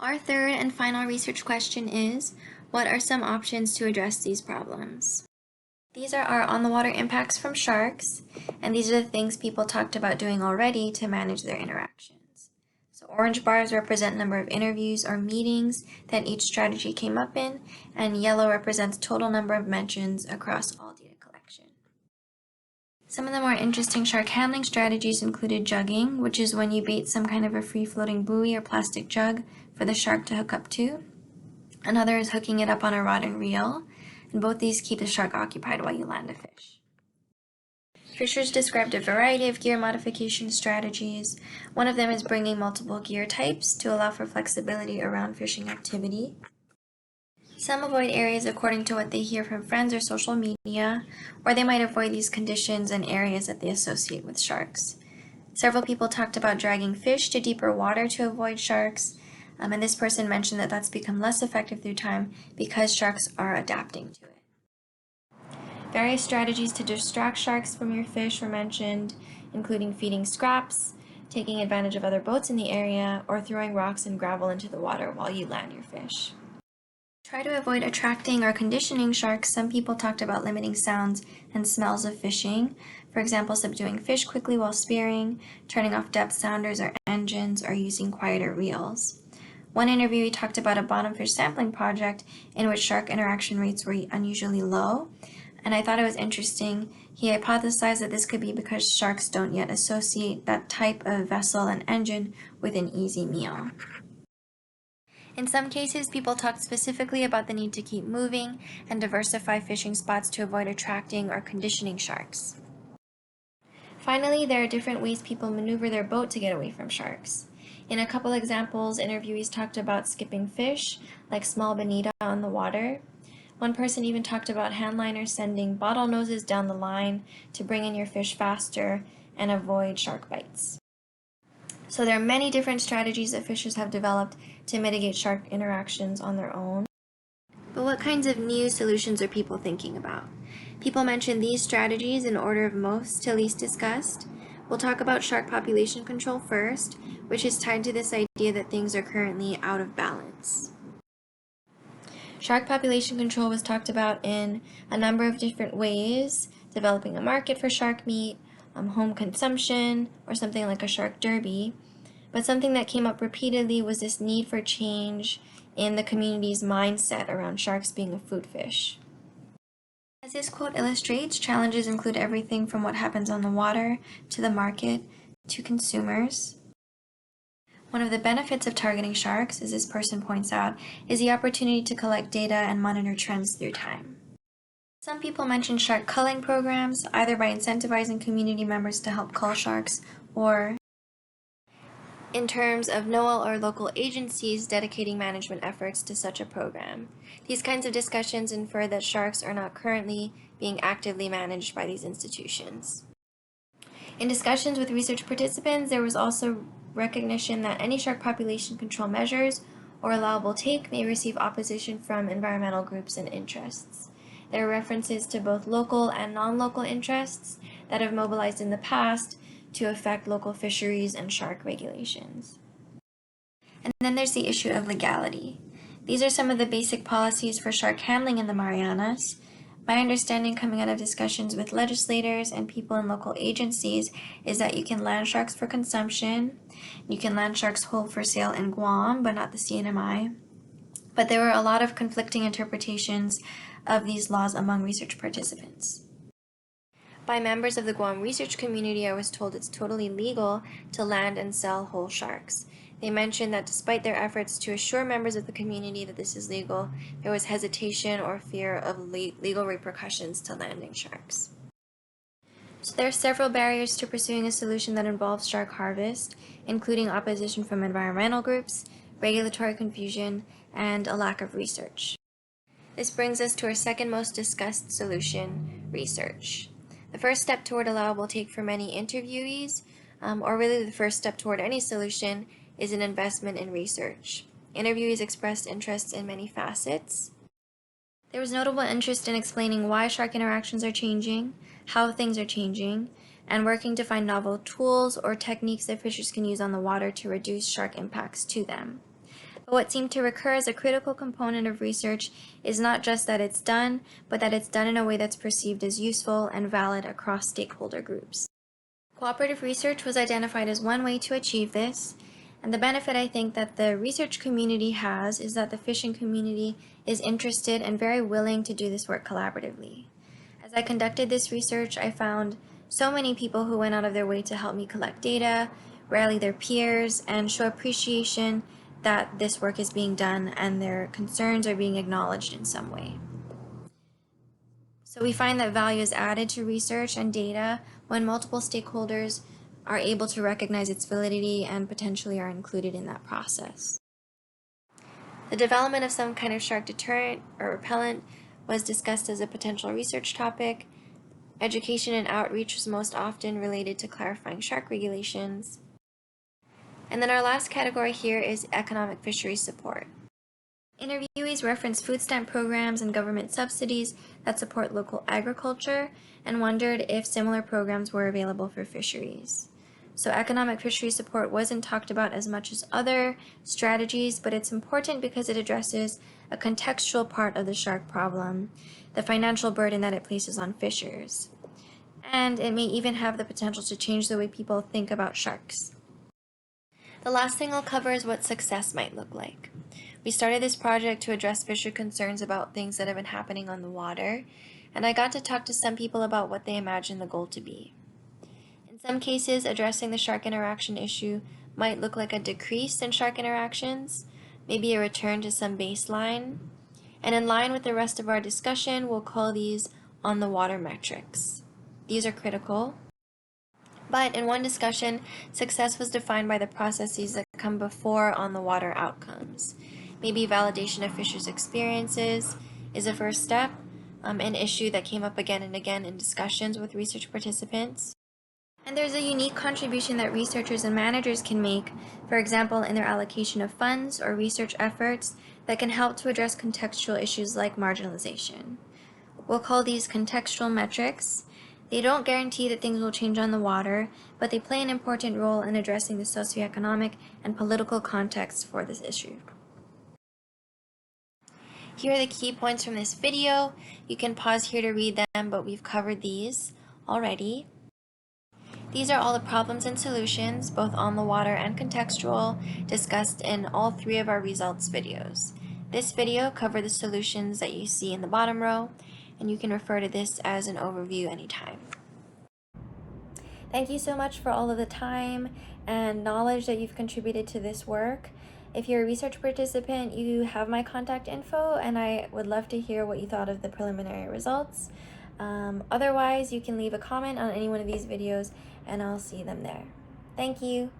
Our third and final research question is, what are some options to address these problems? These are our on-the-water impacts from sharks, and these are the things people talked about doing already to manage their interactions. So orange bars represent number of interviews or meetings that each strategy came up in, and yellow represents total number of mentions across all data collection. Some of the more interesting shark handling strategies included jugging, which is when you bait some kind of a free-floating buoy or plastic jug for the shark to hook up to. Another is hooking it up on a rod and reel, and both these keep the shark occupied while you land a fish. Fishers described a variety of gear modification strategies. One of them is bringing multiple gear types to allow for flexibility around fishing activity. Some avoid areas according to what they hear from friends or social media, or they might avoid these conditions and areas that they associate with sharks. Several people talked about dragging fish to deeper water to avoid sharks, and this person mentioned that that's become less effective through time because sharks are adapting to it. Various strategies to distract sharks from your fish were mentioned, including feeding scraps, taking advantage of other boats in the area, or throwing rocks and gravel into the water while you land your fish. Try to avoid attracting or conditioning sharks. Some people talked about limiting sounds and smells of fishing. For example, subduing fish quickly while spearing, turning off depth sounders or engines, or using quieter reels. One interviewee talked about a bottomfish sampling project in which shark interaction rates were unusually low, and I thought it was interesting. He hypothesized that this could be because sharks don't yet associate that type of vessel and engine with an easy meal. In some cases, people talked specifically about the need to keep moving and diversify fishing spots to avoid attracting or conditioning sharks. Finally, there are different ways people maneuver their boat to get away from sharks. In a couple examples, interviewees talked about skipping fish, like small bonita on the water. One person even talked about handliners sending bottlenoses down the line to bring in your fish faster and avoid shark bites. So there are many different strategies that fishers have developed to mitigate shark interactions on their own. But what kinds of new solutions are people thinking about? People mentioned these strategies in order of most to least discussed. We'll talk about shark population control first, which is tied to this idea that things are currently out of balance. Shark population control was talked about in a number of different ways: developing a market for shark meat, home consumption, or something like a shark derby. But something that came up repeatedly was this need for change in the community's mindset around sharks being a food fish. As this quote illustrates, challenges include everything from what happens on the water, to the market, to consumers. One of the benefits of targeting sharks, as this person points out, is the opportunity to collect data and monitor trends through time. Some people mention shark culling programs, either by incentivizing community members to help cull sharks, or in terms of NOAA or local agencies dedicating management efforts to such a program. These kinds of discussions infer that sharks are not currently being actively managed by these institutions. In discussions with research participants, there was also recognition that any shark population control measures or allowable take may receive opposition from environmental groups and interests. There are references to both local and non-local interests that have mobilized in the past to affect local fisheries and shark regulations. And then there's the issue of legality. These are some of the basic policies for shark handling in the Marianas. My understanding coming out of discussions with legislators and people in local agencies is that you can land sharks for consumption. You can land sharks whole for sale in Guam, but not the CNMI. But there were a lot of conflicting interpretations of these laws among research participants. By members of the Guam research community, I was told it's totally legal to land and sell whole sharks. They mentioned that despite their efforts to assure members of the community that this is legal, there was hesitation or fear of legal repercussions to landing sharks. So there are several barriers to pursuing a solution that involves shark harvest, including opposition from environmental groups, regulatory confusion, and a lack of research. This brings us to our second most discussed solution: research. The first step toward allowable take for many interviewees, or really the first step toward any solution, is an investment in research. Interviewees expressed interests in many facets. There was notable interest in explaining why shark interactions are changing, how things are changing, and working to find novel tools or techniques that fishers can use on the water to reduce shark impacts to them. But what seemed to recur as a critical component of research is not just that it's done, but that it's done in a way that's perceived as useful and valid across stakeholder groups. Cooperative research was identified as one way to achieve this, and the benefit I think that the research community has is that the fishing community is interested and very willing to do this work collaboratively. As I conducted this research, I found so many people who went out of their way to help me collect data, rally their peers, and show appreciation that this work is being done and their concerns are being acknowledged in some way. So we find that value is added to research and data when multiple stakeholders are able to recognize its validity and potentially are included in that process. The development of some kind of shark deterrent or repellent was discussed as a potential research topic. Education and outreach was most often related to clarifying shark regulations. And then our last category here is economic fisheries support. Interviewees referenced food stamp programs and government subsidies that support local agriculture and wondered if similar programs were available for fisheries. So economic fisheries support wasn't talked about as much as other strategies, but it's important because it addresses a contextual part of the shark problem, the financial burden that it places on fishers. And it may even have the potential to change the way people think about sharks. The last thing I'll cover is what success might look like. We started this project to address fisher concerns about things that have been happening on the water, and I got to talk to some people about what they imagine the goal to be. In some cases, addressing the shark interaction issue might look like a decrease in shark interactions, maybe a return to some baseline, and in line with the rest of our discussion, we'll call these on-the-water metrics. These are critical. But in one discussion, success was defined by the processes that come before on-the-water outcomes. Maybe validation of fishers' experiences is a first step, an issue that came up again and again in discussions with research participants. And there's a unique contribution that researchers and managers can make, for example, in their allocation of funds or research efforts that can help to address contextual issues like marginalization. We'll call these contextual metrics. They don't guarantee that things will change on the water, but they play an important role in addressing the socioeconomic and political context for this issue. Here are the key points from this video. You can pause here to read them, but we've covered these already. These are all the problems and solutions, both on the water and contextual, discussed in all three of our results videos. This video covered the solutions that you see in the bottom row, and you can refer to this as an overview anytime. Thank you so much for all of the time and knowledge that you've contributed to this work. If you're a research participant, you have my contact info, and I would love to hear what you thought of the preliminary results. Otherwise, you can leave a comment on any one of these videos, and I'll see them there. Thank you.